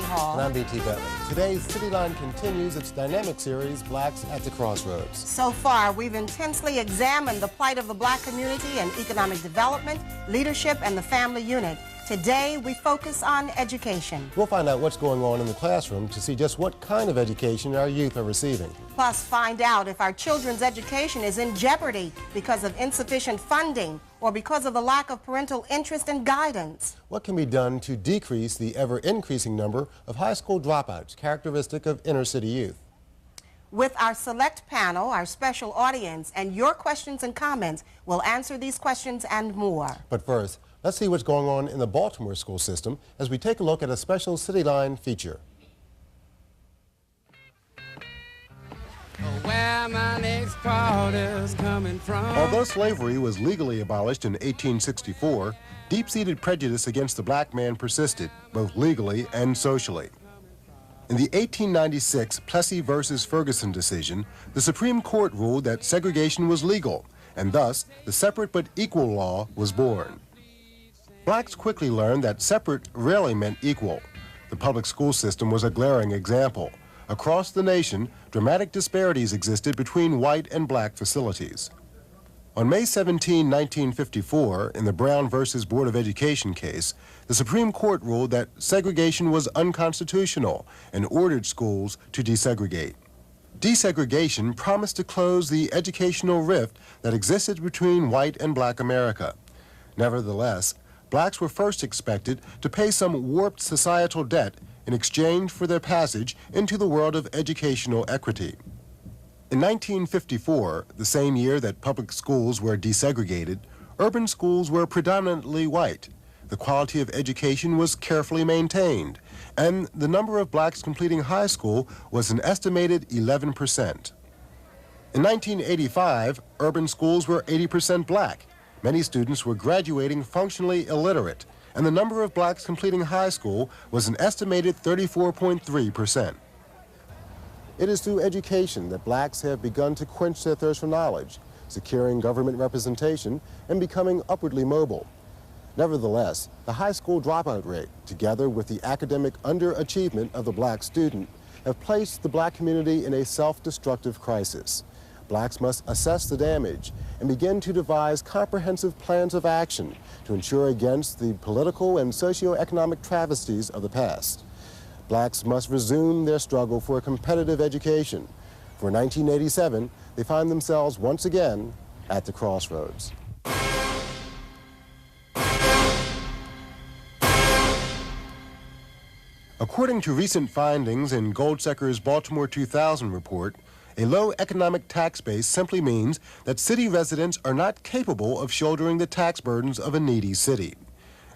Hall. And I'm B.T. Bentley. Today's City Line continues its dynamic series, Blacks at the Crossroads. So far, we've intensely examined the plight of the black community in economic development, leadership, and the family unit. Today, we focus on education. We'll find out what's going on in the classroom to see just what kind of education our youth are receiving. Plus, find out if our children's education is in jeopardy because of insufficient funding or because of the lack of parental interest and guidance. What can be done to decrease the ever-increasing number of high school dropouts, characteristic of inner-city youth? With our select panel, our special audience, and your questions and comments, we'll answer these questions and more. But first, let's see what's going on in the Baltimore school system as we take a look at a special City Line feature. Where my next crowd is coming from. Although slavery was legally abolished in 1864, deep-seated prejudice against the black man persisted, both legally and socially. In the 1896 Plessy versus Ferguson decision, the Supreme Court ruled that segregation was legal, and thus the separate but equal law was born. Blacks quickly learned that separate rarely meant equal. The public school system was a glaring example. Across the nation, dramatic disparities existed between white and black facilities. On May 17, 1954, in the Brown versus Board of Education case, the Supreme Court ruled that segregation was unconstitutional and ordered schools to desegregate. Desegregation promised to close the educational rift that existed between white and black America. Nevertheless, blacks were first expected to pay some warped societal debt in exchange for their passage into the world of educational equity. In 1954, the same year that public schools were desegregated, urban schools were predominantly white. The quality of education was carefully maintained, and the number of blacks completing high school was an estimated 11%. In 1985, urban schools were 80% black. Many students were graduating functionally illiterate, and the number of blacks completing high school was an estimated 34.3%. It is through education that blacks have begun to quench their thirst for knowledge, securing government representation and becoming upwardly mobile. Nevertheless, the high school dropout rate, together with the academic underachievement of the black student, have placed the black community in a self-destructive crisis. Blacks must assess the damage and begin to devise comprehensive plans of action to ensure against the political and socioeconomic travesties of the past. Blacks must resume their struggle for a competitive education. For 1987, they find themselves once again at the crossroads. According to recent findings in Goldseker's Baltimore 2000 report, a low economic tax base simply means that city residents are not capable of shouldering the tax burdens of a needy city.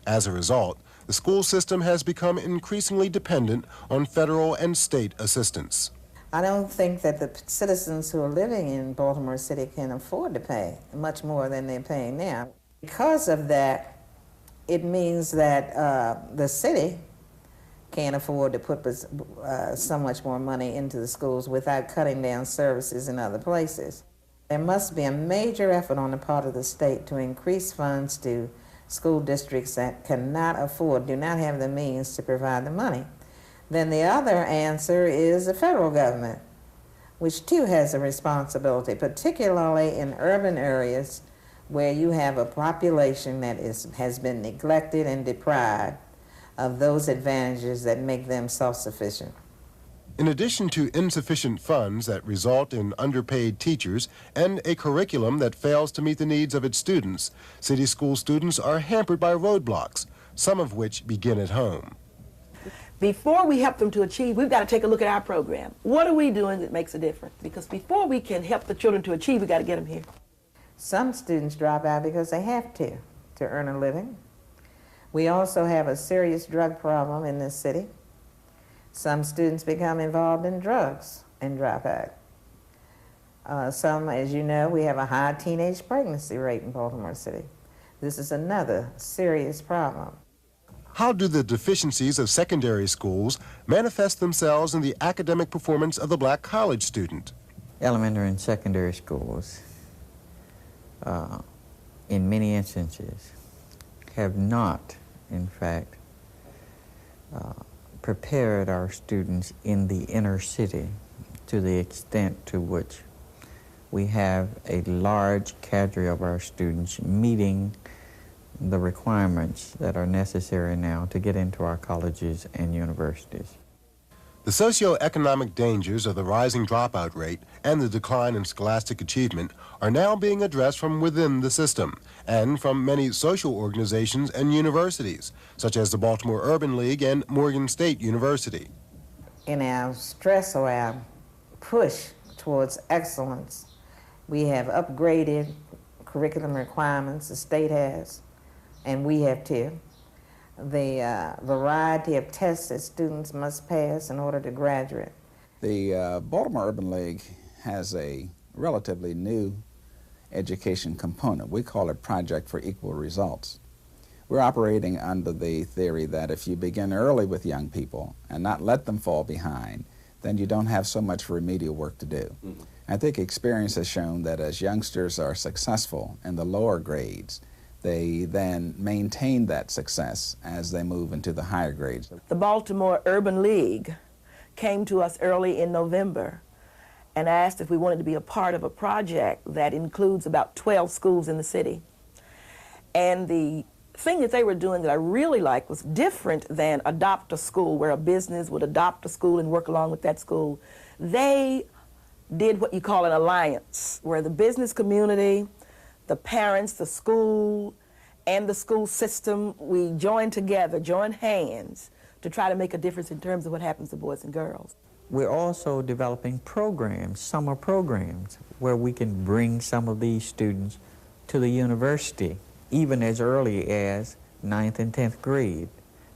As a result, the school system has become increasingly dependent on federal and state assistance. I don't think that the citizens who are living in Baltimore City can afford to pay much more than they're paying now. Because of that, it means that the city can't afford to put so much more money into the schools without cutting down services in other places. There must be a major effort on the part of the state to increase funds to school districts that cannot afford, do not have the means to provide the money. Then the other answer is the federal government, which too has a responsibility, particularly in urban areas where you have a population that has been neglected and deprived of those advantages that make them self-sufficient. In addition to insufficient funds that result in underpaid teachers and a curriculum that fails to meet the needs of its students, city school students are hampered by roadblocks, some of which begin at home. Before we help them to achieve, we've got to take a look at our program. What are we doing that makes a difference? Because before we can help the children to achieve, we've got to get them here. Some students drop out because they have to earn a living. We also have a serious drug problem in this city. Some students become involved in drugs and drop out. Some, as you know, we have a high teenage pregnancy rate in Baltimore City. This is another serious problem. How do the deficiencies of secondary schools manifest themselves in the academic performance of the black college student? Elementary and secondary schools, in many instances, have not, in fact, prepared our students in the inner city to the extent to which we have a large cadre of our students meeting the requirements that are necessary now to get into our colleges and universities. The socioeconomic dangers of the rising dropout rate and the decline in scholastic achievement are now being addressed from within the system and from many social organizations and universities, such as the Baltimore Urban League and Morgan State University. In our stress or our push towards excellence, we have upgraded curriculum requirements, the state has, and we have too. The variety of tests that students must pass in order to graduate. The Baltimore Urban League has a relatively new education component. We call it Project for Equal Results. We're operating under the theory that if you begin early with young people and not let them fall behind, then you don't have so much remedial work to do. Mm-hmm. I think experience has shown that as youngsters are successful in the lower grades, they then maintain that success as they move into the higher grades. The Baltimore Urban League came to us early in November and asked if we wanted to be a part of a project that includes about 12 schools in the city. And the thing that they were doing that I really liked was different than adopt a school, where a business would adopt a school and work along with that school. They did what you call an alliance, where the business community, the parents, the school, and the school system, we joined together, joined hands to try to make a difference in terms of what happens to boys and girls. We're also developing programs, summer programs, where we can bring some of these students to the university, even as early as 9th and 10th grade,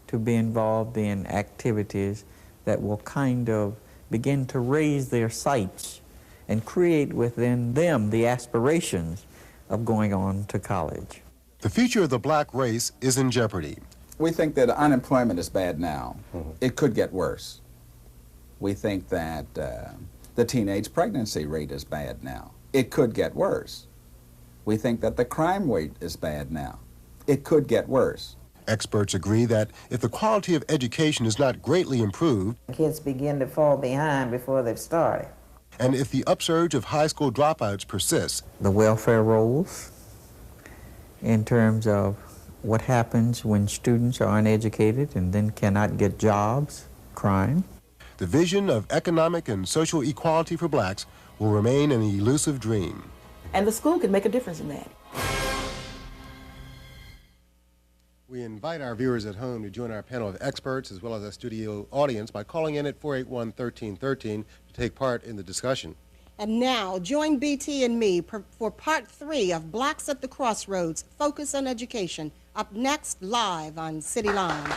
to be involved in activities that will kind of begin to raise their sights and create within them the aspirations of going on to college. The future of the black race is in jeopardy. We think that unemployment is bad now. Mm-hmm. It could get worse. We think that the teenage pregnancy rate is bad now. It could get worse. We think that the crime rate is bad now. It could get worse. Experts agree that if the quality of education is not greatly improved, kids begin to fall behind before they've started. And if the upsurge of high school dropouts persists, the welfare rolls in terms of what happens when students are uneducated and then cannot get jobs, crime. The vision of economic and social equality for blacks will remain an elusive dream. And the school can make a difference in that. We invite our viewers at home to join our panel of experts as well as our studio audience by calling in at 481-1313 to take part in the discussion. And now, join BT and me for part 3 of Blacks at the Crossroads, Focus on Education, up next live on City Line.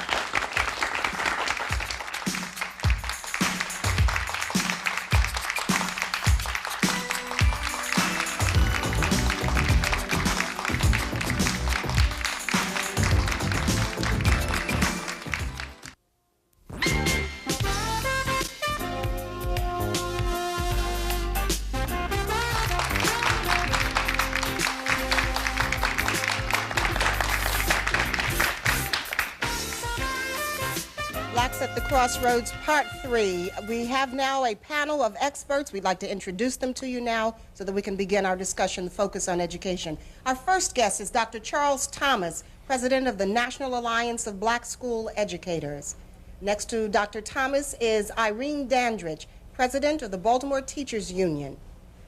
Blacks at the Crossroads, Part 3. We have now a panel of experts. We'd like to introduce them to you now so that we can begin our discussion, Focus on Education. Our first guest is Dr. Charles Thomas, President of the National Alliance of Black School Educators. Next to Dr. Thomas is Irene Dandridge, President of the Baltimore Teachers Union.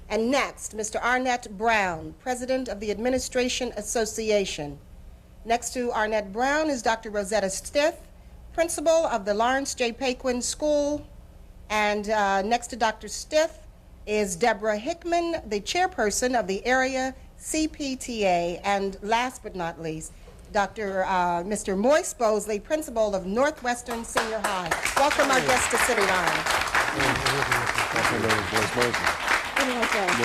And next, Mr. Arnett Brown, President of the Administration Association. Next to Arnett Brown is Dr. Rosetta Stith, Principal of the Lawrence J. Paquin School. And next to Dr. Stith is Deborah Hickman, the chairperson of the area CPTA. And last but not least, Mr. Moise Bosley, principal of Northwestern Senior High. Welcome our guest to City Line. What did I say?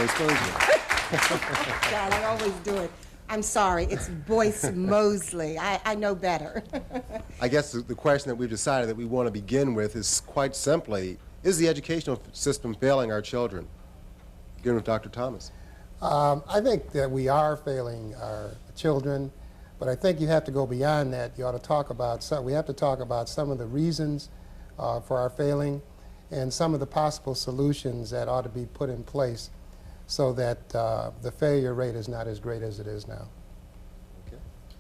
God, I always do it. I'm sorry, it's Boyce Mosley. I know better. I guess the question that we've decided that we want to begin with is quite simply, is the educational system failing our children? Begin with Dr. Thomas. I think that we are failing our children, but I think you have to go beyond that. You ought to talk about we have to talk about some of the reasons for our failing and some of the possible solutions that ought to be put in place so that the failure rate is not as great as it is now.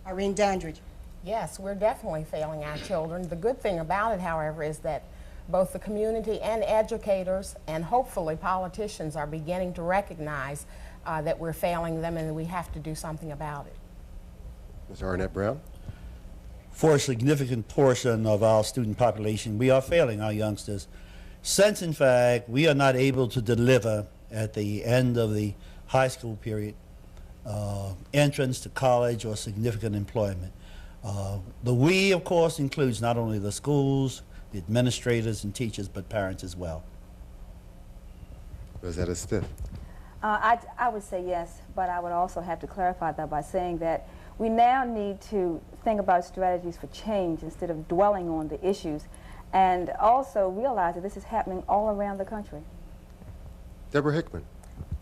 Irene Dandridge. Yes, we're definitely failing our children. The good thing about it, however, is that both the community and educators and hopefully politicians are beginning to recognize that we're failing them and we have to do something about it. Ms. Arnett Brown? For a significant portion of our student population, we are failing our youngsters, since in fact we are not able to deliver at the end of the high school period entrance to college or significant employment. The we, of course, includes not only the schools, the administrators and teachers, but parents as well. Rosetta Stiff? I would say yes, but I would also have to clarify that by saying that we now need to think about strategies for change instead of dwelling on the issues, and also realize that this is happening all around the country. Deborah Hickman?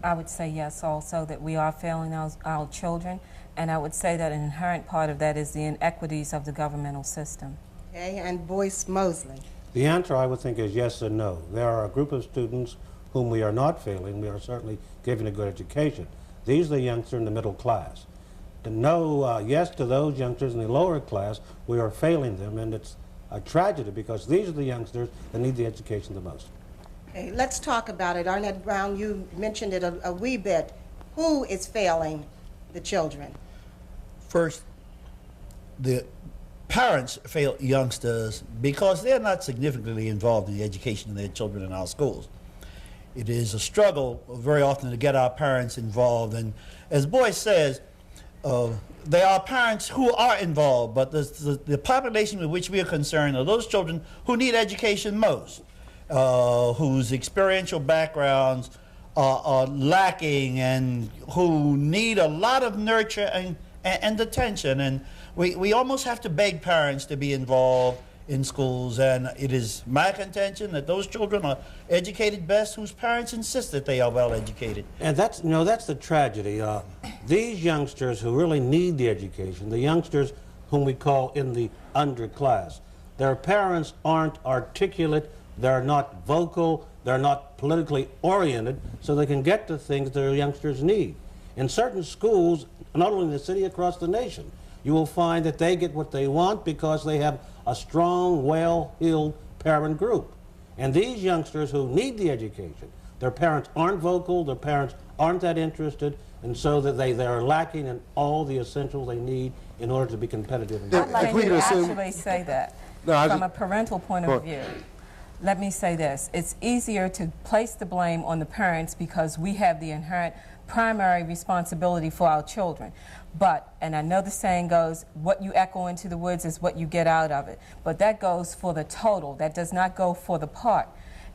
I would say yes also, that we are failing our children, and I would say that an inherent part of that is the inequities of the governmental system. Okay, and Boyce Mosley. The answer, I would think, is yes and no. There are a group of students whom we are not failing. We are certainly giving a good education. These are the youngsters in the middle class. To know yes to those youngsters in the lower class, we are failing them, and it's a tragedy because these are the youngsters that need the education the most. Okay, let's talk about it. Arnett Brown, you mentioned it a wee bit. Who is failing the children? First, the parents fail youngsters because they're not significantly involved in the education of their children in our schools. It is a struggle very often to get our parents involved, and as Boyce says, there are parents who are involved, but the population with which we are concerned are those children who need education most, whose experiential backgrounds are lacking and who need a lot of nurture and attention. And we almost have to beg parents to be involved in schools, and it is my contention that those children are educated best whose parents insist that they are well educated. And that's, you know, that's the tragedy. These youngsters who really need the education, the youngsters whom we call in the underclass, their parents aren't articulate, they're not vocal, they're not politically oriented, so they can get the things their youngsters need. In certain schools, not only in the city, across the nation, you will find that they get what they want because they have a strong, well-heeled parent group. And these youngsters who need the education, their parents aren't vocal, their parents aren't that interested, and so that they are lacking in all the essentials they need in order to be competitive. I'd like to actually say that from a parental point of view. Let me say this. It's easier to place the blame on the parents because we have the inherent primary responsibility for our children. But, and I know the saying goes, what you echo into the woods is what you get out of it. But that goes for the total. That does not go for the part.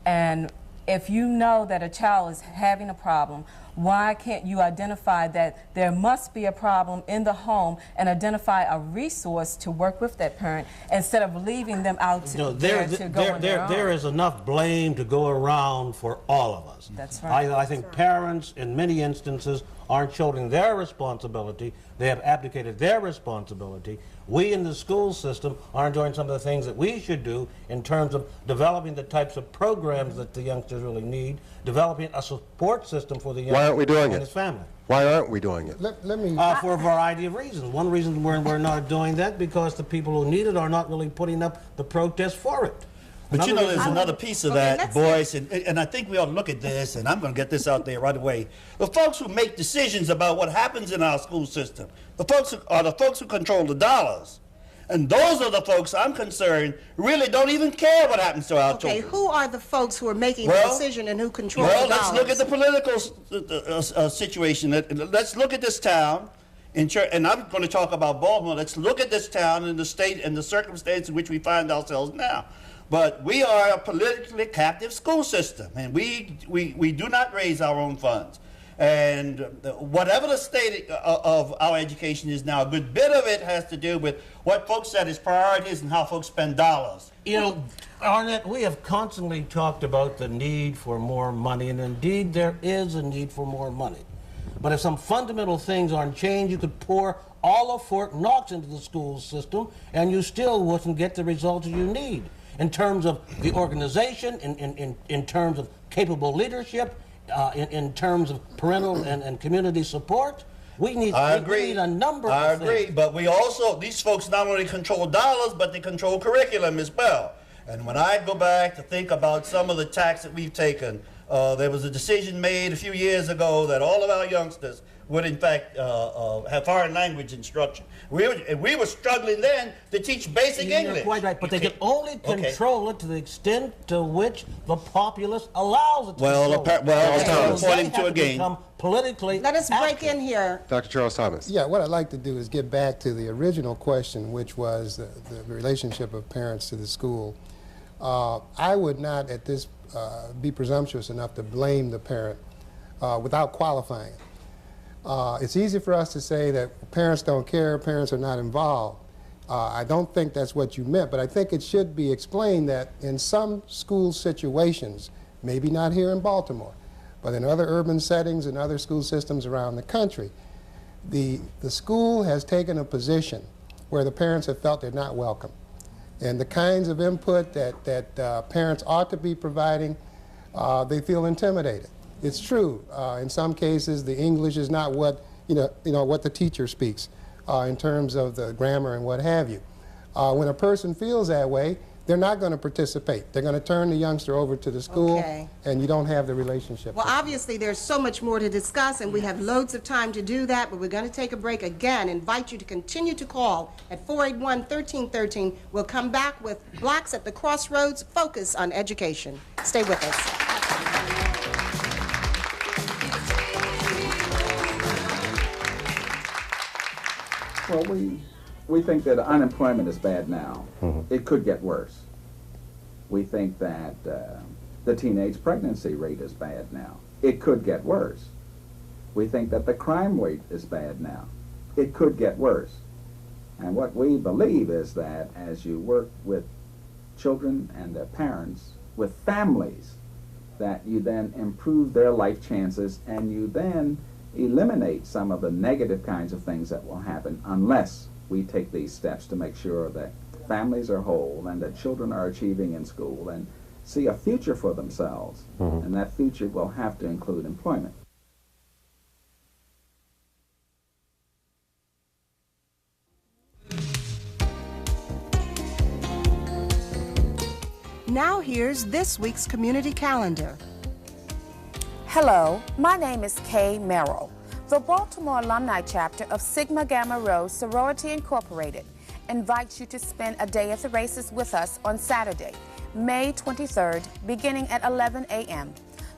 And if you know that a child is having a problem, why can't you identify that there must be a problem in the home and identify a resource to work with that parent instead of leaving them out to, there is enough blame to go around for all of us. That's right. I think parents, in many instances, aren't shouldering their responsibility. They have abdicated their responsibility. We in the school system aren't doing some of the things that we should do in terms of developing the types of programs that the youngsters really need, developing a support system for the youngster and his family. Why aren't we doing it? Let me... For a variety of reasons. One reason we're not doing that because the people who need it are not really putting up the protest for it. But you know, there's another piece of that, Boyce, and I think we ought to look at this, and I'm going to get this out there right away. The folks who make decisions about what happens in our school system, the folks are the folks who control the dollars. And those are the folks I'm concerned really don't even care what happens to our children. Okay, who are the folks who are making the decision and who control the dollars? Well, let's look at the political situation. Let's look at this town. And I'm going to talk about Baltimore. Let's look at this town and the state and the circumstances in which we find ourselves now. But we are a politically captive school system, and we do not raise our own funds. And whatever the state of our education is now, a good bit of it has to do with what folks set as priorities and how folks spend dollars. You know, Arnett, we have constantly talked about the need for more money, and indeed there is a need for more money. But if some fundamental things aren't changed, you could pour all of Fort Knox into the school system, and you still wouldn't get the results you need. in terms of the organization, in terms of capable leadership, in terms of parental and community support. We need, we need a number of things. I agree, but we also, these folks not only control dollars, but they control curriculum as well. And when I go back to think about some of the tacks that we've taken, there was a decision made a few years ago that all of our youngsters would in fact have foreign language instruction. We were struggling then to teach basic English. You're quite right, but they can only control it to the extent to which the populace allows it to according to a game. Politically Let us break in here. Dr. Charles Thomas. Yeah, what I'd like to do is get back to the original question, which was the relationship of parents to the school. I would not at this be presumptuous enough to blame the parent without qualifying. It's easy for us to say that parents don't care, parents are not involved. I don't think that's what you meant, but I think it should be explained that in some school situations, maybe not here in Baltimore, but in other urban settings and other school systems around the country, the school has taken a position where the parents have felt they're not welcome. And the kinds of input that parents ought to be providing, they feel intimidated. It's true. In some cases, the English is not what what the teacher speaks in terms of the grammar and what have you. When a person feels that way, they're not going to participate. They're going to turn the youngster over to the school, and you don't have the relationship. Well, obviously, there's so much more to discuss, and we have loads of time to do that, but we're going to take a break again. Invite you to continue to call at 481-1313. We'll come back with Blacks at the Crossroads, Focus on Education. Stay with us. Well, we think that unemployment is bad now. It could get worse. We think that the teenage pregnancy rate is bad now. It could get worse. We think that the crime rate is bad now. It could get worse. And what we believe is that as you work with children and their parents, with families, that you then improve their life chances and you then eliminate some of the negative kinds of things that will happen unless we take these steps to make sure that families are whole and that children are achieving in school and see a future for themselves. And that future will have to include employment. Now here's this week's community calendar. Hello, my name is Kay Merrill. The Baltimore Alumni Chapter of Sigma Gamma Rho Sorority Incorporated invites you to spend a day at the races with us on Saturday, May 23rd, beginning at 11 a.m.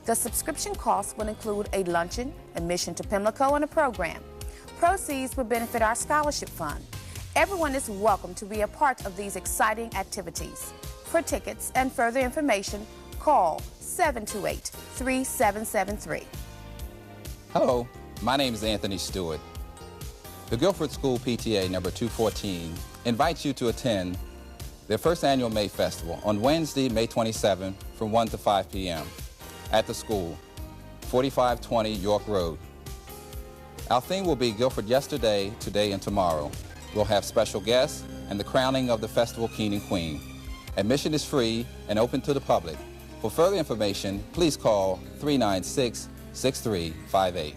The subscription cost will include a luncheon, admission to Pimlico, and a program. Proceeds will benefit our scholarship fund. Everyone is welcome to be a part of these exciting activities. For tickets and further information, call 728-3773. Hello, my name is Anthony Stewart. The Guilford School PTA number 214 invites you to attend their first annual May Festival on Wednesday, May 27 from 1 to 5 p.m. at the school, 4520 York Road. Our theme will be Guilford Yesterday, Today, and Tomorrow. We'll have special guests and the crowning of the festival King and Queen. Admission is free and open to the public. For further information, please call 396-6358.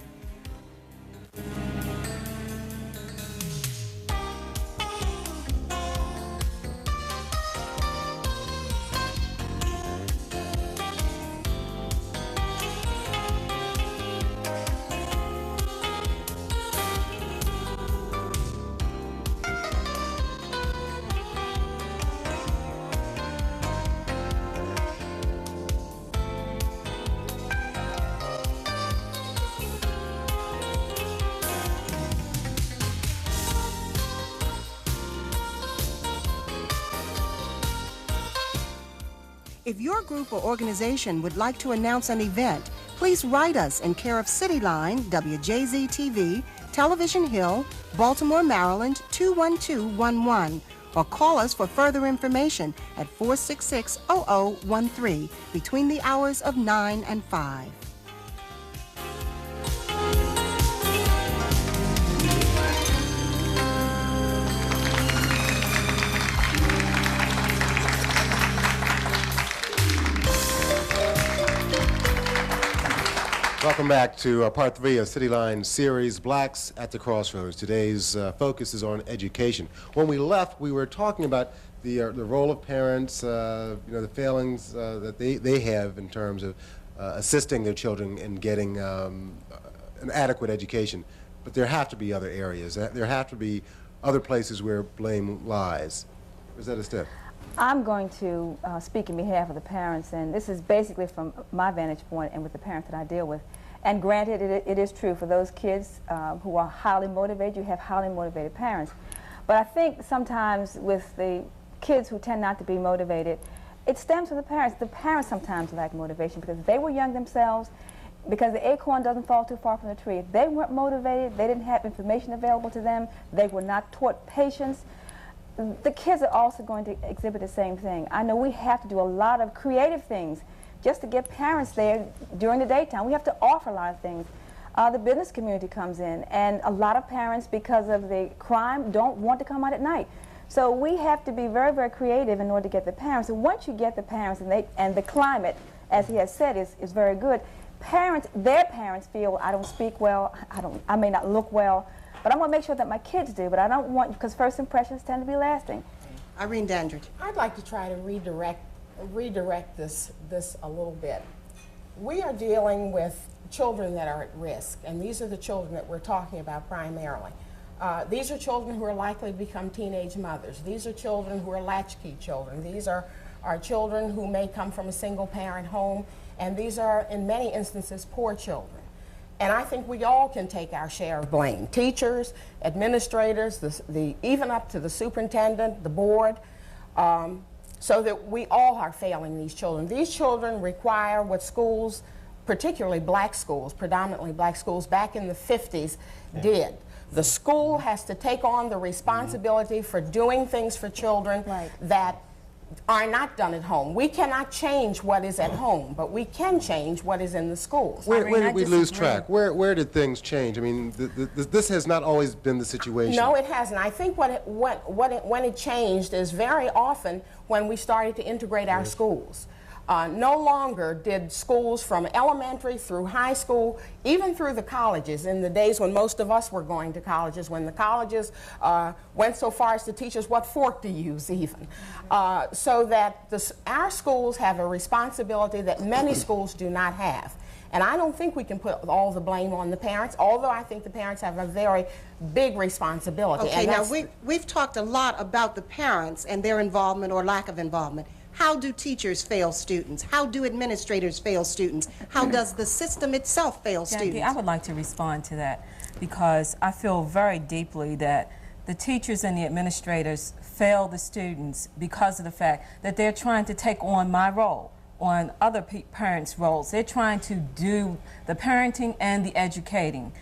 If your group or organization would like to announce an event, please write us in care of City Line, WJZ-TV, Television Hill, Baltimore, Maryland, 21211, or call us for further information at 466-0013 between the hours of 9 and 5. Welcome back to part 3 of City Line series, Blacks at the Crossroads. Today's focus is on education. When we left, we were talking about the role of parents, the failings that they have in terms of assisting their children in getting an adequate education. But there have to be other areas. There have to be other places where blame lies. Is that a step? I'm going to speak in behalf of the parents, and this is basically from my vantage point and with the parents that I deal with. And granted, it is true for those kids who are highly motivated, you have highly motivated parents. But I think sometimes with the kids who tend not to be motivated, it stems from the parents. The parents sometimes lack motivation because they were young themselves, because the acorn doesn't fall too far from the tree. If they weren't motivated, they didn't have information available to them, they were not taught patience, the kids are also going to exhibit the same thing. I know we have to do a lot of creative things just to get parents there during the daytime. We have to offer a lot of things. The business community comes in, and a lot of parents, because of the crime, don't want to come out at night. So we have to be very, very creative in order to get the parents. And once you get the parents, and the climate, as he has said, is very good, their parents feel, I don't speak well, I may not look well, but I'm going to make sure that my kids do, but I don't want, because first impressions tend to be lasting. Irene Dandridge. I'd like to try to redirect this a little bit. We are dealing with children that are at risk, and these are the children that we're talking about primarily. These are children who are likely to become teenage mothers. These are children who are latchkey children. These are children who may come from a single-parent home, and these are, in many instances, poor children. And I think we all can take our share of blame. Teachers, administrators, even up to the superintendent, the board, so that we all are failing these children. These children require what schools, particularly black schools, predominantly black schools, back in the 50s did. The school has to take on the responsibility for doing things for children that are not done at home. We cannot change what is at home, but we can change what is in the schools. Where did we lose track? Where did things change? I mean, this has not always been the situation. No, it hasn't. I think when it changed is very often when we started to integrate our schools. No longer did schools from elementary through high school, even through the colleges, in the days when most of us were going to colleges, when the colleges went so far as to teach us what fork to use even. So that our schools have a responsibility that many schools do not have. And I don't think we can put all the blame on the parents, although I think the parents have a very big responsibility. Okay, now we've talked a lot about the parents and their involvement or lack of involvement. How do teachers fail students? How do administrators fail students? How does the system itself fail students? I would like to respond to that because I feel very deeply that the teachers and the administrators fail the students because of the fact that they're trying to take on my role, on other parents' roles. They're trying to do the parenting and the educating.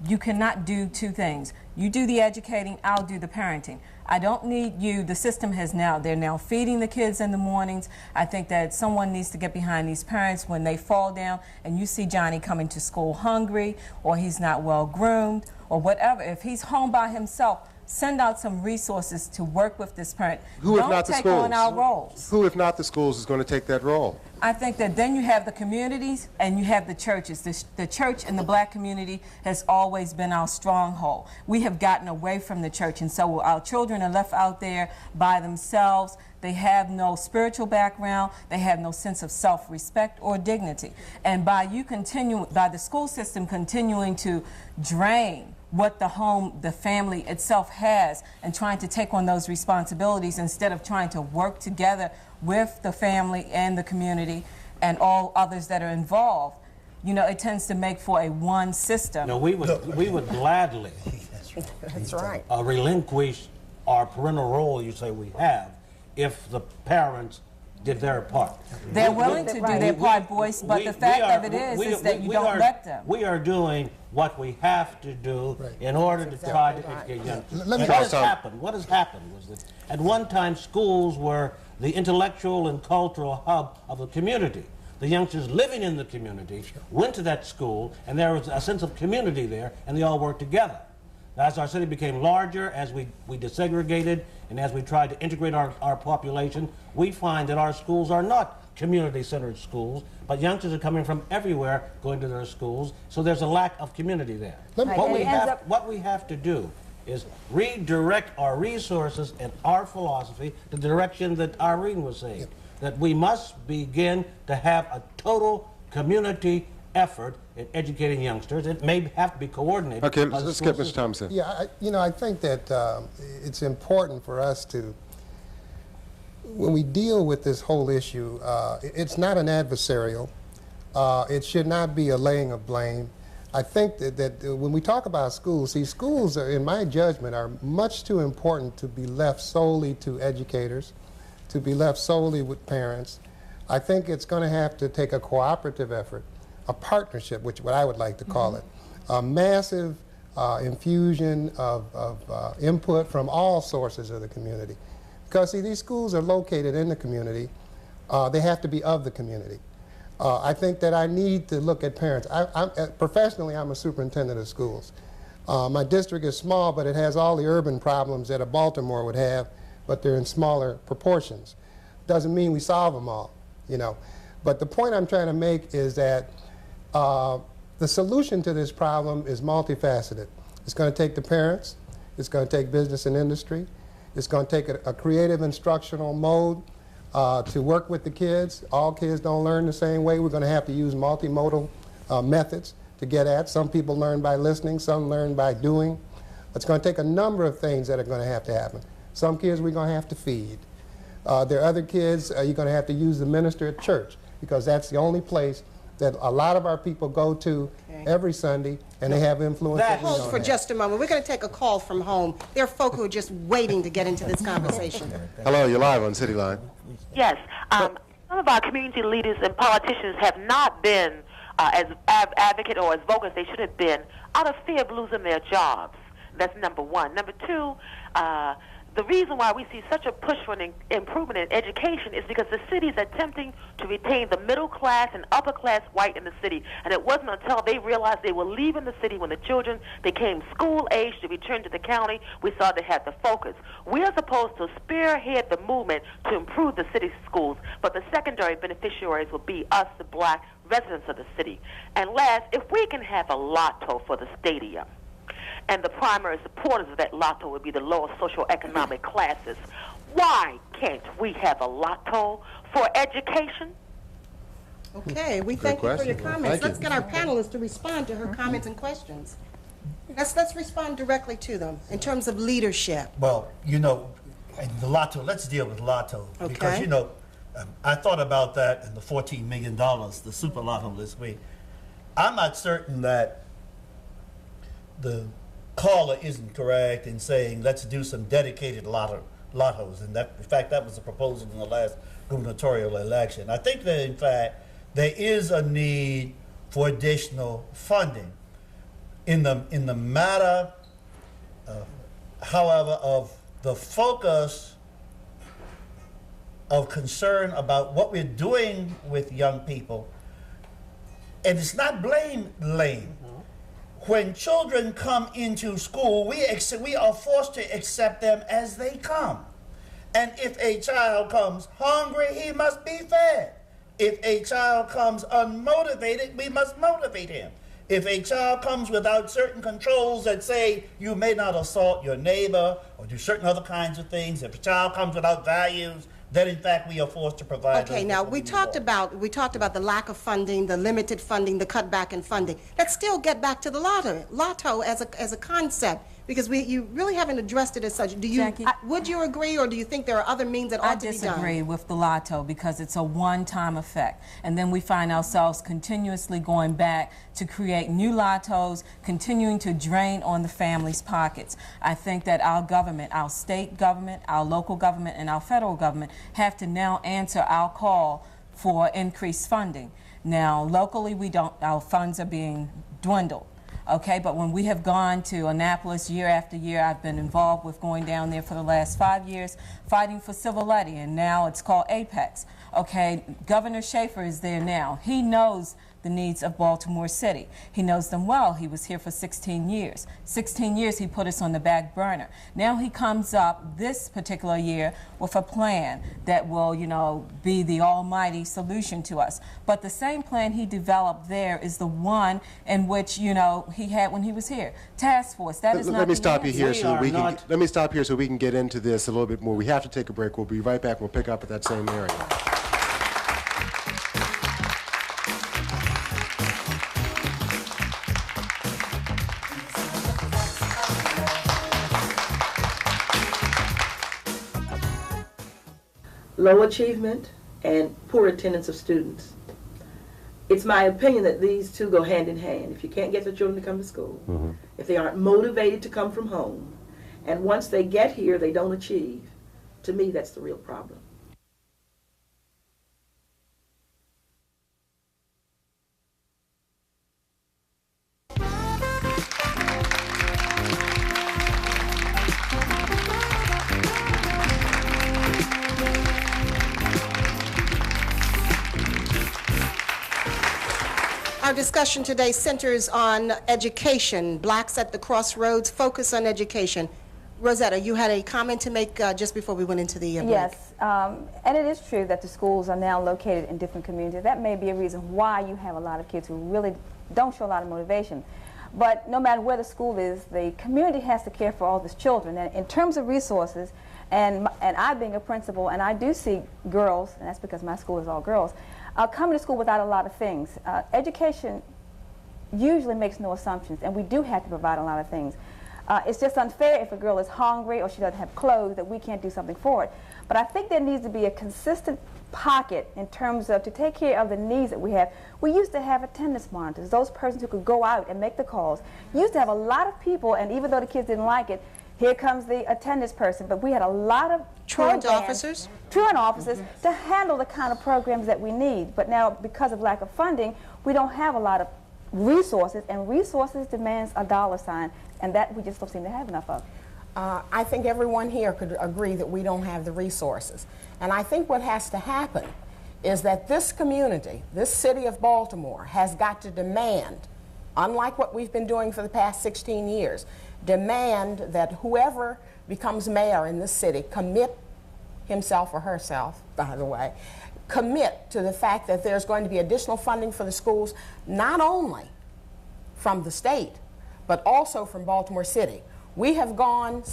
You cannot do two things. You do the educating, I'll do the parenting. I don't need you. The system they're now feeding the kids in the mornings. I think that someone needs to get behind these parents when they fall down and you see Johnny coming to school hungry or he's not well groomed or whatever. If he's home by himself, send out some resources to work with this parent. Who, if not the schools? Don't take on our roles. Who, if not the schools, is going to take that role? I think that then you have the communities and you have the churches. The church and the black community has always been our stronghold. We have gotten away from the church, and so our children are left out there by themselves. They have no spiritual background. They have no sense of self-respect or dignity. And by the school system continuing to drain what the family itself has and trying to take on those responsibilities instead of trying to work together with the family and the community and all others that are involved, it tends to make for a one system. We would gladly That's right. Relinquish our parental role you say we have if the parents did their part. They're willing to do their part, Boyce, but the fact of it is that you don't let them. We are doing what we have to do in order to try to educate young people. What has happened was that at one time schools were the intellectual and cultural hub of the community. The youngsters living in the community went to that school, and there was a sense of community there, and they all worked together. As our city became larger, as we desegregated, and as we tried to integrate our population, we find that our schools are not community-centered schools, but youngsters are coming from everywhere going to their schools, so there's a lack of community there. What we have to do is redirect our resources and our philosophy the direction that Irene was saying, that we must begin to have a total community effort in educating youngsters. It may have to be coordinated. Okay, let's skip Mr. Thompson. Yeah, I think that it's important for us to, when we deal with this whole issue, it's not an adversarial. It should not be a laying of blame. I think that when we talk about schools, see, schools, in my judgment, are much too important to be left solely to educators, to be left solely with parents. I think it's going to have to take a cooperative effort, a partnership, which what I would like to call it, a massive infusion of input from all sources of the community. Because, see, these schools are located in the community. They have to be of the community. I think that I need to look at parents. Professionally, I'm a superintendent of schools. My district is small, but it has all the urban problems that a Baltimore would have, but they're in smaller proportions. Doesn't mean we solve them all, you know. But the point I'm trying to make is that the solution to this problem is multifaceted. It's going to take the parents. It's going to take business and industry. It's going to take a creative instructional mode to work with the kids. All kids don't learn the same way. We're going to have to use multimodal methods to get at. Some people learn by listening, some learn by doing. It's going to take a number of things that are going to happen. Some kids we're going to have to feed. There are other kids you're going to have to use the minister at church, because that's the only place that a lot of our people go to every Sunday, and they have influence. Hold for just a moment. We're going to take a call from home. There are folk who are just waiting to get into this conversation. Hello, you're live on City Line. Yes. Some of our community leaders and politicians have not been as advocate or as vocal as they should have been out of fear of losing their jobs. That's number one. Number two, the reason why we see such a push for an improvement in education is because the city is attempting to retain the middle class and upper class white in the city. And it wasn't until they realized they were leaving the city when the children became school age to return to the county, we saw they had the focus. We are supposed to spearhead the movement to improve the city's schools, but the secondary beneficiaries will be us, the black residents of the city. And last, if we can have a lotto for the stadium, and the primary supporters of that lotto would be the lower socioeconomic classes, why can't we have a lotto for education? Okay, we thank you for your comments. Let's get our panelists to respond to her comments and questions. Let's respond directly to them in terms of leadership. Well, you know, the lotto, let's deal with lotto. Okay. Because, you know, I thought about that and the $14 million, the super lotto this week. I'm not certain that the caller isn't correct in saying let's do some dedicated lottos, and that, in fact, that was a proposal in the last gubernatorial election. I think that, in fact, there is a need for additional funding in the matter, however, of the focus of concern about what we're doing with young people. And it's not blame lane. When children come into school, we are forced to accept them as they come. And if a child comes hungry, he must be fed. If a child comes unmotivated, we must motivate him. If a child comes without certain controls that say you may not assault your neighbor or do certain other kinds of things, if a child comes without values, then in fact we are forced to provide. Okay, now we talked about the lack of funding, the limited funding, the cutback in funding. Let's still get back to the lotto as a concept, because you really haven't addressed it as such. Do you? Jackie, would you agree, or do you think there are other means that ought to be done? I disagree with the lotto because it's a one-time effect, and then we find ourselves continuously going back to create new lottos, continuing to drain on the family's pockets. I think that our government, our state government, our local government, and our federal government have to now answer our call for increased funding. Now, locally, our funds are being dwindled. Okay, but when we have gone to Annapolis year after year, I've been involved with going down there for the last 5 years, fighting for civil liberty, and now it's called Apex. Okay, Governor Schaefer is there now. He knows the needs of Baltimore City. He knows them well. He was here for 16 years. 16 years he put us on the back burner. Now he comes up this particular year with a plan that will, you know, be the almighty solution to us. But the same plan he developed there is the one in which, you know, he had when he was here. Task force, that is not Let me stop you here let me stop here so we can get into this a little bit more. We have to take a break. We'll be right back. We'll pick up at that same area. Low achievement and poor attendance of students. It's my opinion that these two go hand in hand. If you can't get the children to come to school, if they aren't motivated to come from home, and once they get here they don't achieve, to me that's the real problem. Our discussion today centers on education. Blacks at the Crossroads, focus on education. Rosetta, you had a comment to make just before we went into the break. Yes, and it is true that the schools are now located in different communities. That may be a reason why you have a lot of kids who really don't show a lot of motivation. But no matter where the school is, the community has to care for all these children. And in terms of resources, and I being a principal, and I do see girls, and that's because my school is all girls, coming to school without a lot of things. Education usually makes no assumptions, and we do have to provide a lot of things. It's just unfair if a girl is hungry or she doesn't have clothes that we can't do something for it. But I think there needs to be a consistent pocket in terms of to take care of the needs that we have. We used to have attendance monitors, those persons who could go out and make the calls. You used to have a lot of people, and even though the kids didn't like it, here comes the attendance person, but we had a lot of truant officers to handle the kind of programs that we need. But now, because of lack of funding, we don't have a lot of resources, and resources demands a dollar sign, and that we just don't seem to have enough of. I think everyone here could agree that we don't have the resources. And I think what has to happen is that this community, this city of Baltimore, has got to demand, unlike what we've been doing for the past 16 years, demand that whoever becomes mayor in this city commit himself or herself, by the way, commit to the fact that there's going to be additional funding for the schools, not only from the state, but also from Baltimore City. We have gone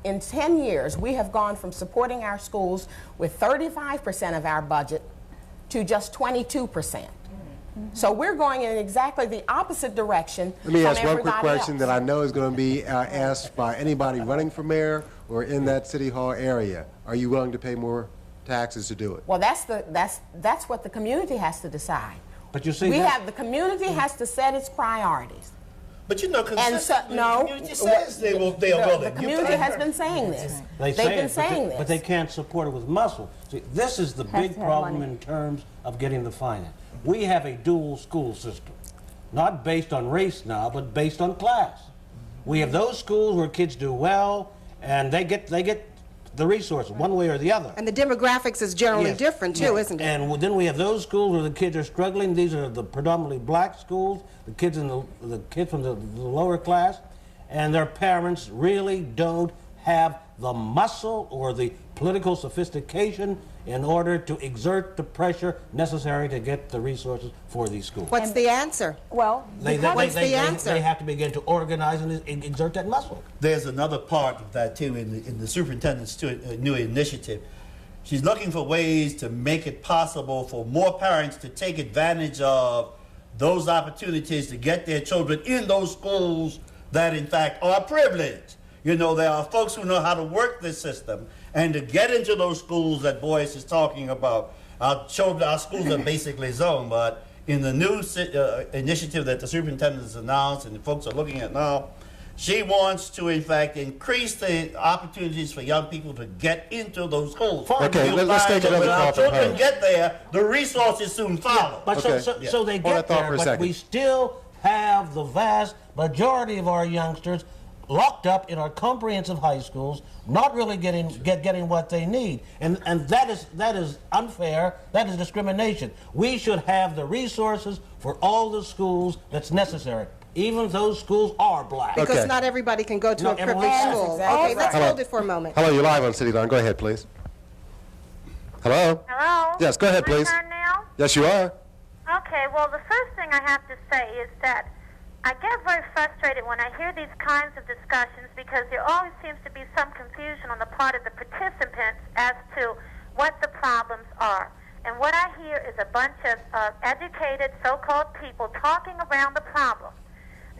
in 10 years, we have gone from supporting our schools with 35% of our budget to just 22%. So we're going in exactly the opposite direction. Let me ask one quick question that I know is going to be asked by anybody running for mayor or in that city hall area. Are you willing to pay more taxes to do it? Well, that's what the community has to decide. But you see, the community has to set its priorities. But you know, consistently, the community says they will. The community has been saying this. They've been saying this. But they can't support it with muscle. See, this is the big problem in terms of getting the finance. We have a dual school system, not based on race now, but based on class. We have those schools where kids do well, and they get the resources one way or the other. And the demographics is generally different too, isn't it? And then we have those schools where the kids are struggling. These are the predominantly black schools, the kids from the lower class, and their parents really don't have the muscle or the political sophistication in order to exert the pressure necessary to get the resources for these schools. What's the answer? Well, what's the answer? They have to begin to organize and exert that muscle. There's another part of that too in the superintendent's new initiative. She's looking for ways to make it possible for more parents to take advantage of those opportunities to get their children in those schools that in fact are privileged. You know, there are folks who know how to work this system, and to get into those schools that Boyce is talking about. Our schools are basically zoned, but in the new initiative that the superintendent has announced and the folks are looking at now, she wants to, in fact, increase the opportunities for young people to get into those schools. Okay, let's take another call from her. When our children get there, the resources soon follow. But so they get there, but we still have the vast majority of our youngsters locked up in our comprehensive high schools, not really getting what they need, and that is unfair. That is discrimination. We should have the resources for all the schools that's necessary. Even those schools are black. Because not everybody can go to a privileged school. Exactly. Okay, let's hold it for a moment. Hello, you're live on City Line. Go ahead, please. Hello? Hello? Yes, go ahead, please. My turn now? Yes, you are. Okay, well, the first thing I have to say is that I get very frustrated when I hear these kinds of discussions because there always seems to be some confusion on the part of the participants as to what the problems are. And what I hear is a bunch of educated so-called people talking around the problem.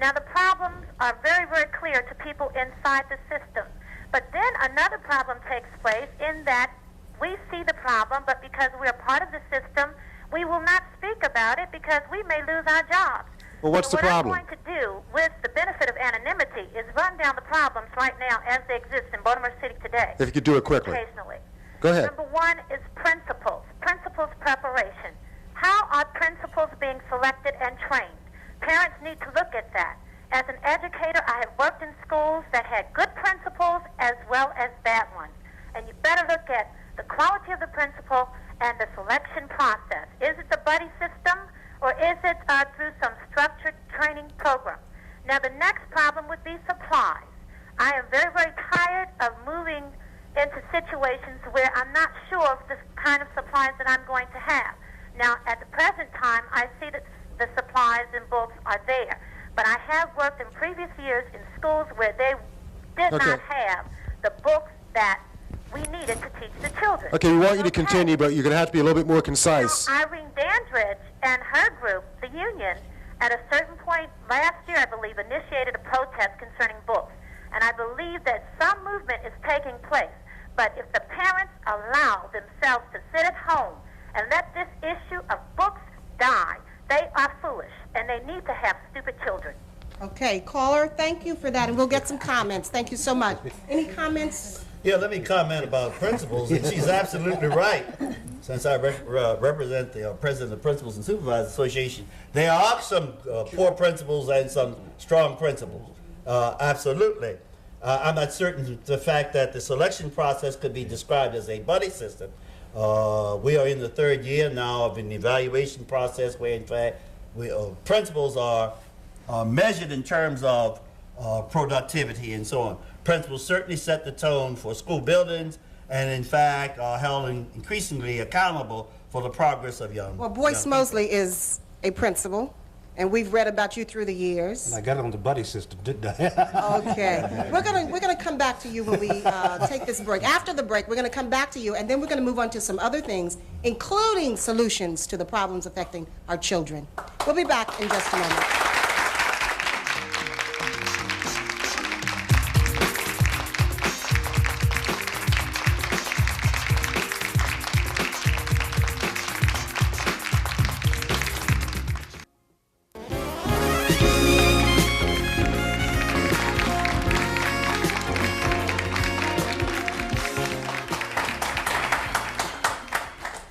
Now, the problems are very, very clear to people inside the system. But then another problem takes place in that we see the problem, but because we're part of the system, we will not speak about it because we may lose our jobs. Well, what's the problem? What I'm going to do with the benefit of anonymity is run down the problems right now as they exist in Baltimore City today. If you could do it quickly. Occasionally. Go ahead. Number one is principals. Principals preparation. How are principals being selected and trained? Parents need to look at that. As an educator, I have worked in schools that had good principals as well as bad ones. And you better look at the quality of the principal and the selection process. Is it the buddy system or is it through some structured training program? Now, the next problem would be supplies. I am very, very tired of moving into situations where I'm not sure of the kind of supplies that I'm going to have. Now, at the present time, I see that the supplies and books are there. But I have worked in previous years in schools where they did not have the books that we needed to teach the children. Okay, we want you to continue, but you're going to have to be a little bit more concise. Now, Irene Dandridge and her group, the union, at a certain point last year, I believe, initiated a protest concerning books. And I believe that some movement is taking place. But if the parents allow themselves to sit at home and let this issue of books die, they are foolish, and they need to have stupid children. Okay, caller, thank you for that, and we'll get some comments. Thank you so much. Any comments? Yeah, let me comment about principals, and she's absolutely right. Since I represent the president of the Principals and Supervisors Association, there are some poor principals and some strong principals. Absolutely. I'm not certain the fact that the selection process could be described as a buddy system. We are in the third year now of an evaluation process where, in fact, principals are measured in terms of productivity and so on. Principals certainly set the tone for school buildings and, in fact, are held increasingly accountable for the progress of young. Well, Boyce Mosley is a principal, and we've read about you through the years. And I got on the buddy system, didn't I? Okay. We're gonna come back to you when we take this break. After the break, we're gonna come back to you, and then we're gonna move on to some other things, including solutions to the problems affecting our children. We'll be back in just a moment.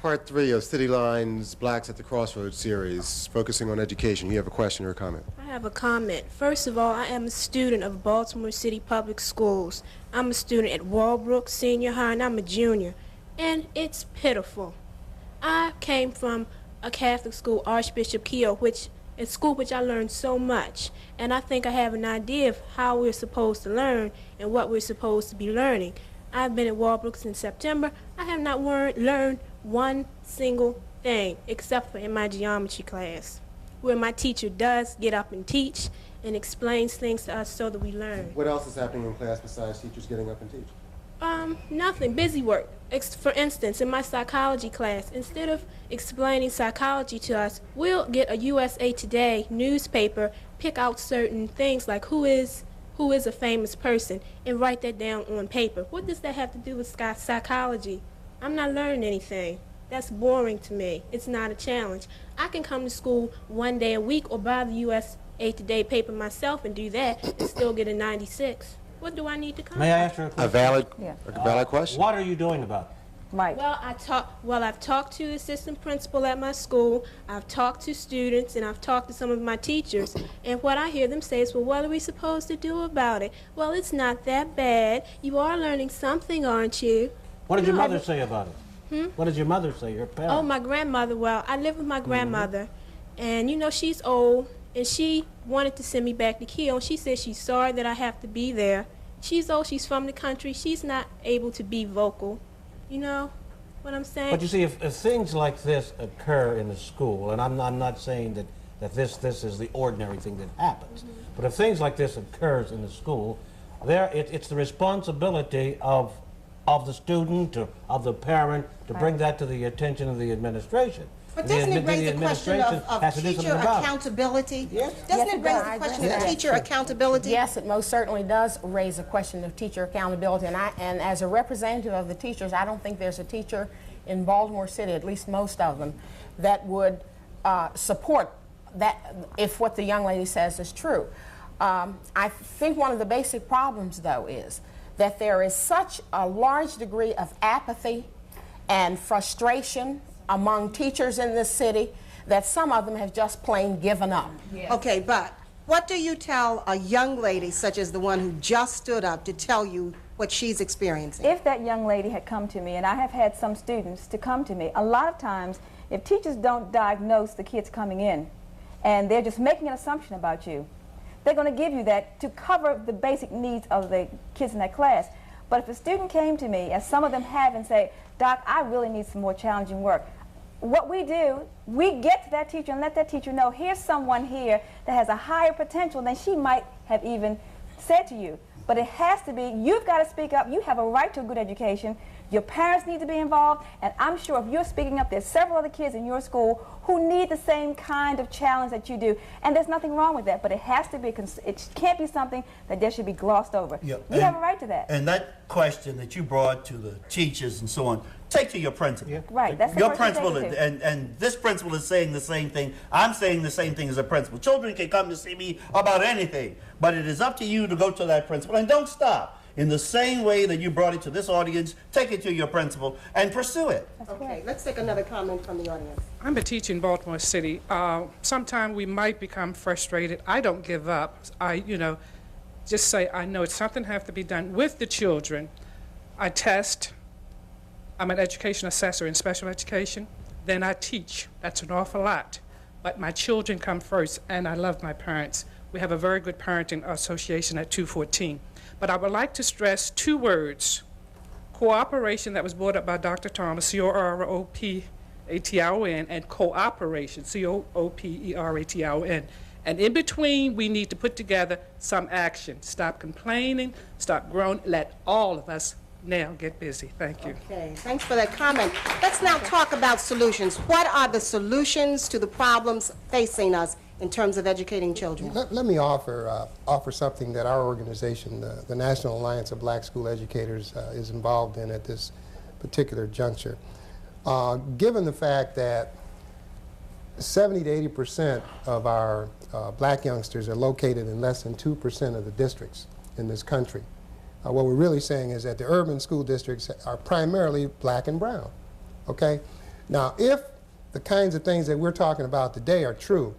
Part 3 of City Line's Blacks at the Crossroads series, focusing on education. You have a question or a comment? I have a comment. First of all, I am a student of Baltimore City Public Schools. I'm a student at Walbrook Senior High, and I'm a junior. And it's pitiful. I came from a Catholic school, Archbishop Keogh, a school which I learned so much. And I think I have an idea of how we're supposed to learn and what we're supposed to be learning. I've been at Walbrook since September. I have not learned one single thing except for in my geometry class, where my teacher does get up and teach and explains things to us so that we learn. What else is happening in class besides teachers getting up and teaching? Nothing. Busy work. For instance, in my psychology class, instead of explaining psychology to us, we'll get a USA Today newspaper, pick out certain things like who is a famous person, and write that down on paper. What does that have to do with psychology? I'm not learning anything. That's boring to me. It's not a challenge. I can come to school one day a week or buy the USA Today paper myself and do that and still get a 96. What do I need to come? May I ask you a question? A valid question? What are you doing about it? Right. Well, I've talked to the assistant principal at my school, I've talked to students, and I've talked to some of my teachers, and what I hear them say is, well, what are we supposed to do about it? Well, it's not that bad. You are learning something, aren't you? What did your mother say about it? What did your mother say, your parents? Oh, my grandmother. Well, I live with my grandmother, and you know, she's old, and she wanted to send me back to Kiel, and she said she's sorry that I have to be there. She's old, she's from the country, she's not able to be vocal. You know what I'm saying? But you see, if things like this occur in the school, and I'm not saying that this is the ordinary thing that happens, but if things like this occurs in the school, it's the responsibility of the student, of the parent, to bring that to the attention of the administration. But doesn't it raise the question of teacher accountability? Yes. Doesn't it raise the question of teacher accountability? Yes, it most certainly does raise a question of teacher accountability. And as a representative of the teachers, I don't think there's a teacher in Baltimore City, at least most of them, that would support that if what the young lady says is true. I think one of the basic problems, though, is that there is such a large degree of apathy and frustration among teachers in this city that some of them have just plain given up. Yes. Okay, but what do you tell a young lady such as the one who just stood up to tell you what she's experiencing? If that young lady had come to me, and I have had some students to come to me, a lot of times if teachers don't diagnose the kids coming in and they're just making an assumption about you, they're going to give you that to cover the basic needs of the kids in that class. But if a student came to me, as some of them have, and say, Doc, I really need some more challenging work, what we do, we get to that teacher and let that teacher know, here's someone here that has a higher potential than she might have even said to you. But it has to be, you've got to speak up. You have a right to a good education. Your parents need to be involved. And I'm sure if you're speaking up, there's several other kids in your school who need the same kind of challenge that you do. And there's nothing wrong with that. But it has to be, it can't be something that there should be glossed over. Yep. You have a right to that. And that question that you brought to the teachers and so on, take to your principal. Yeah. Right. That's your principal, and this principal is saying the same thing. I'm saying the same thing as a principal. Children can come to see me about anything, but it is up to you to go to that principal, and don't stop. In the same way that you brought it to this audience, take it to your principal and pursue it. Okay, let's take another comment from the audience. I'm a teacher in Baltimore City. Sometimes we might become frustrated. I don't give up. I, just say, I know it's something have to be done with the children. I test. I'm an education assessor in special education. Then I teach. That's an awful lot. But my children come first, and I love my parents. We have a very good parenting association at 214. But I would like to stress two words: cooperation, that was brought up by Dr. Thomas, C-O-R-O-P-A-T-I-O-N, and cooperation, C-O-O-P-E-R-A-T-I-O-N. And in between, we need to put together some action. Stop complaining, stop groaning, let all of us now get busy. Thank you. Okay, thanks for that comment. Let's now talk about solutions. What are the solutions to the problems facing us in terms of educating children? Let me offer something that our organization, the National Alliance of Black School Educators, is involved in at this particular juncture. Given the fact that 70 to 80% of our black youngsters are located in less than 2% of the districts in this country, what we're really saying is that the urban school districts are primarily black and brown, okay? Now, if the kinds of things that we're talking about today are true,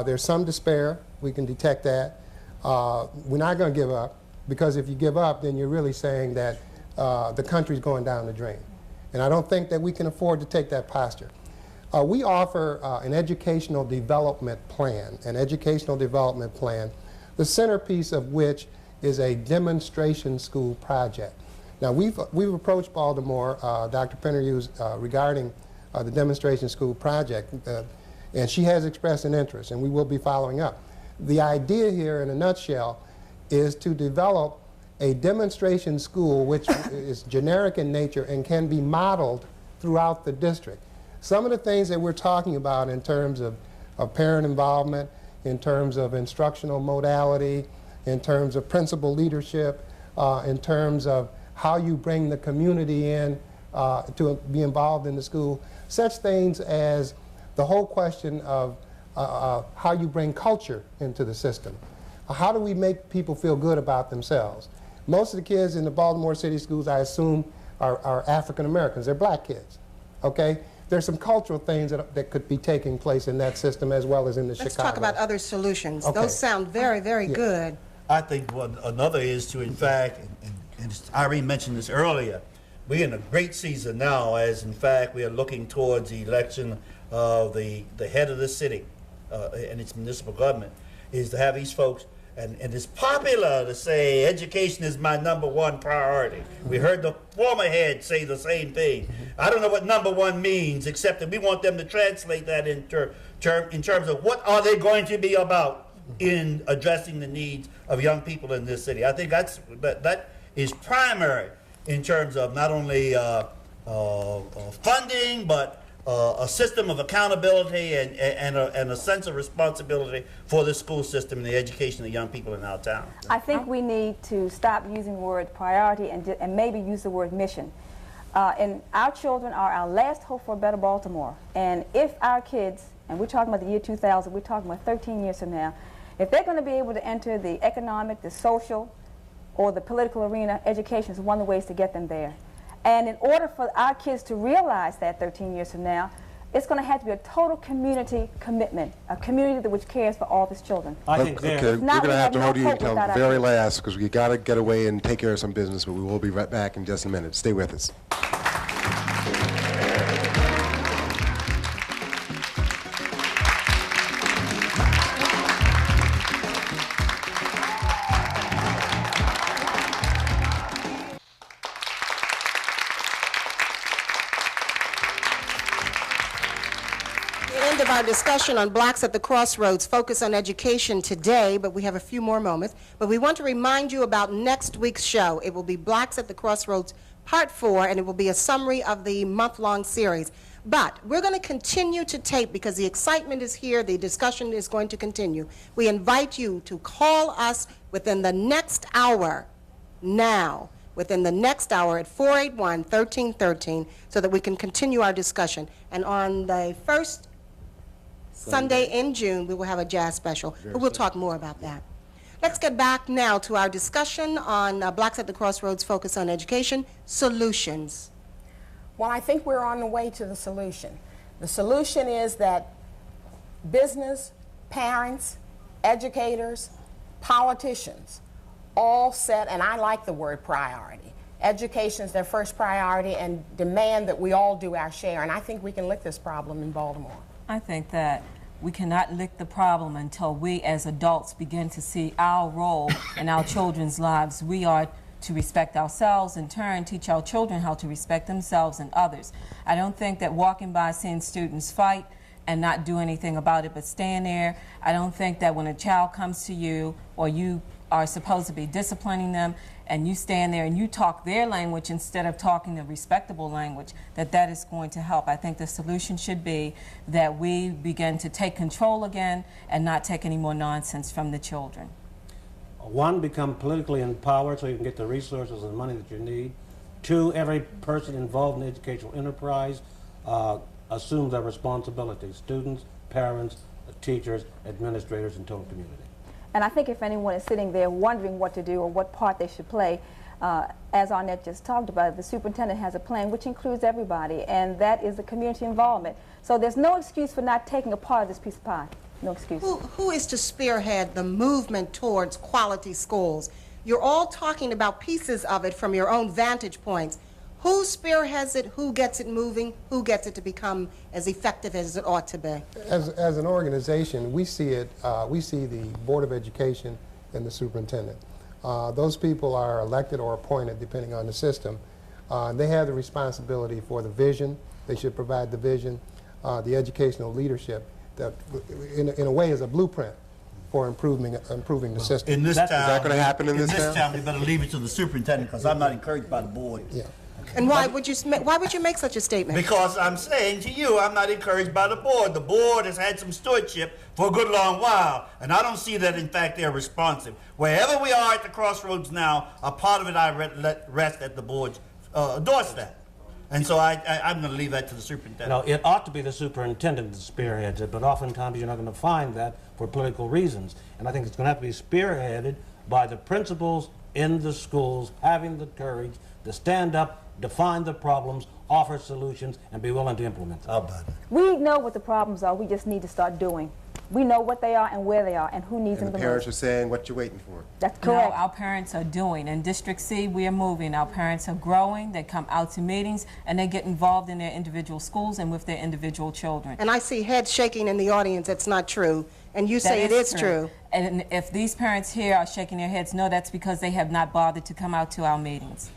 there's some despair. We can detect that. We're not going to give up, because if you give up, then you're really saying that the country's going down the drain. And I don't think that we can afford to take that posture. We offer an educational development plan, the centerpiece of which is a demonstration school project. Now, we've approached Baltimore, Dr. Penderhughes, regarding the demonstration school project. And she has expressed an interest, and we will be following up. The idea here, in a nutshell, is to develop a demonstration school which is generic in nature and can be modeled throughout the district. Some of the things that we're talking about in terms of parent involvement, in terms of instructional modality, in terms of principal leadership, in terms of how you bring the community in to be involved in the school, such things as the whole question of how you bring culture into the system. How do we make people feel good about themselves? Most of the kids in the Baltimore City schools, I assume, are African Americans, they're black kids, okay? There's some cultural things that could be taking place in that system as well as in the Chicago. Let's talk about other solutions. Okay. Those sound very, very good. I think another is to, in fact, and Irene mentioned this earlier, we're in a great season now as, in fact, we are looking towards the election of the head of the city and its municipal government, is to have these folks, and it's popular to say education is my #1 priority. We heard the former head say the same thing. I don't know what #1 means, except that we want them to translate that in terms of what are they going to be about in addressing the needs of young people in this city. I think that is primary in terms of not only funding, but a system of accountability and a sense of responsibility for the school system and the education of young people in our town. I think we need to stop using the word priority and maybe use the word mission. And our children are our last hope for a better Baltimore. And if our kids, and we're talking about the year 2000, we're talking about 13 years from now, if they're going to be able to enter the economic, the social, or the political arena, education is one of the ways to get them there. And in order for our kids to realize that 13 years from now, it's going to have to be a total community commitment, a community which cares for all of its children. Okay, we're going to have to hold you until the very last because we got to get away and take care of some business, but we will be right back in just a minute. Stay with us. Our discussion on Blacks at the Crossroads focus on education today, but we have a few more moments. But we want to remind you about next week's show. It will be Blacks at the Crossroads Part 4, and it will be a summary of the month-long series. But we're going to continue to tape because the excitement is here. The discussion is going to continue. We invite you to call us within the next hour now. Within the next hour at 481-1313 so that we can continue our discussion. And on the first Sunday in June, we will have a jazz special, but we'll talk more about that. Let's get back now to our discussion on Blacks at the Crossroads Focus on Education, Solutions. Well, I think we're on the way to the solution. The solution is that business, parents, educators, politicians all set, and I like the word priority. Education is their first priority and demand that we all do our share, and I think we can lick this problem in Baltimore. I think that we cannot lick the problem until we as adults begin to see our role in our children's lives. We are to respect ourselves, in turn teach our children how to respect themselves and others. I don't think that walking by seeing students fight and not do anything about it but stand there. I don't think that when a child comes to you or you are supposed to be disciplining them and you stand there and you talk their language instead of talking the respectable language, that is going to help. I think the solution should be that we begin to take control again and not take any more nonsense from the children. One, become politically empowered so you can get the resources and money that you need. Two, every person involved in the educational enterprise assumes their responsibility. Students, parents, teachers, administrators, and total community. And I think if anyone is sitting there wondering what to do or what part they should play, as Arnett just talked about, the superintendent has a plan which includes everybody, and that is the community involvement. So there's no excuse for not taking a part of this piece of pie. No excuse. Who is to spearhead the movement towards quality schools? You're all talking about pieces of it from your own vantage points. Who spearheads it? Who gets it moving? Who gets it to become as effective as it ought to be? As an organization, we see it. We see the Board of Education and the superintendent. Those people are elected or appointed depending on the system. They have the responsibility for the vision. They should provide the vision, the educational leadership that, in a way, is a blueprint for improving the system. In this town, is that going to happen in this town? We better leave it to the superintendent because I'm not encouraged by the board. Yeah. And why would you make such a statement? Because I'm saying to you, I'm not encouraged by the board. The board has had some stewardship for a good long while, and I don't see that, in fact, they're responsive. Wherever we are at the crossroads now, a part of it I let rest at the board's doorstep. And so I'm going to leave that to the superintendent. No, it ought to be the superintendent that spearheads it, but oftentimes you're not going to find that for political reasons. And I think it's going to have to be spearheaded by the principals in the schools having the courage to stand up define the problems, offer solutions, and be willing to implement them. We know what the problems are. We just need to start doing. We know what they are and where they are and who needs them And the the parents most. are saying, what you waiting for? That's No, correct. our parents are doing. In District C, we are moving. Our parents are growing. They come out to meetings, and they get involved in their individual schools and with their individual children. And I see heads shaking in the audience. That's not true. And you say it is true. And if these parents here are shaking their heads, no, that's because they have not bothered to come out to our meetings.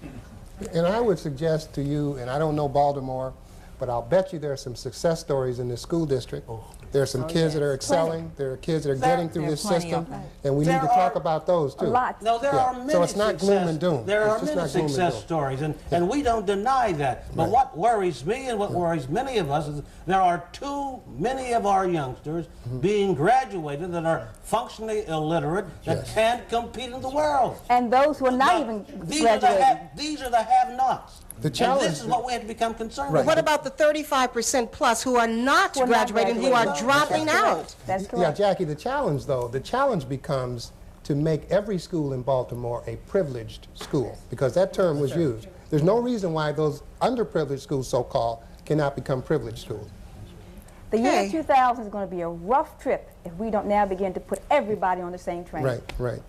And I would suggest to you, and I don't know Baltimore, but I'll bet you there are some success stories in the school district. There are some kids that are excelling. There are kids that are getting through this system, and we need to talk about those too. No, there are many So it's not gloom and doom. There are It's just many not gloom and success doom. stories, and we don't deny that. But what worries me and what worries many of us is there are too many of our youngsters being graduated that are functionally illiterate, that can't compete in the world. And those who are not even graduated. These are the have-nots. The challenge, and this is what we have to become concerned But with. what about the 35% plus who are not Who are not graduating, who are graduating. dropping out? That's correct. Yeah, Jackie, the challenge becomes to make every school in Baltimore a privileged school, because that term was used. There's no reason why those underprivileged schools, so-called, cannot become privileged schools. The year 2000 is going to be a rough trip if we don't now begin to put everybody on the same train. Right.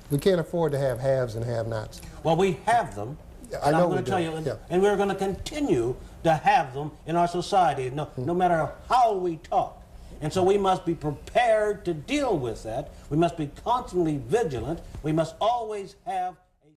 We can't afford to have haves and have-nots. Well, we have them. I And know I'm we going to tell do. you, and we're going to continue to have them in our society, no matter how we talk. And so we must be prepared to deal with that. We must be constantly vigilant. We must always have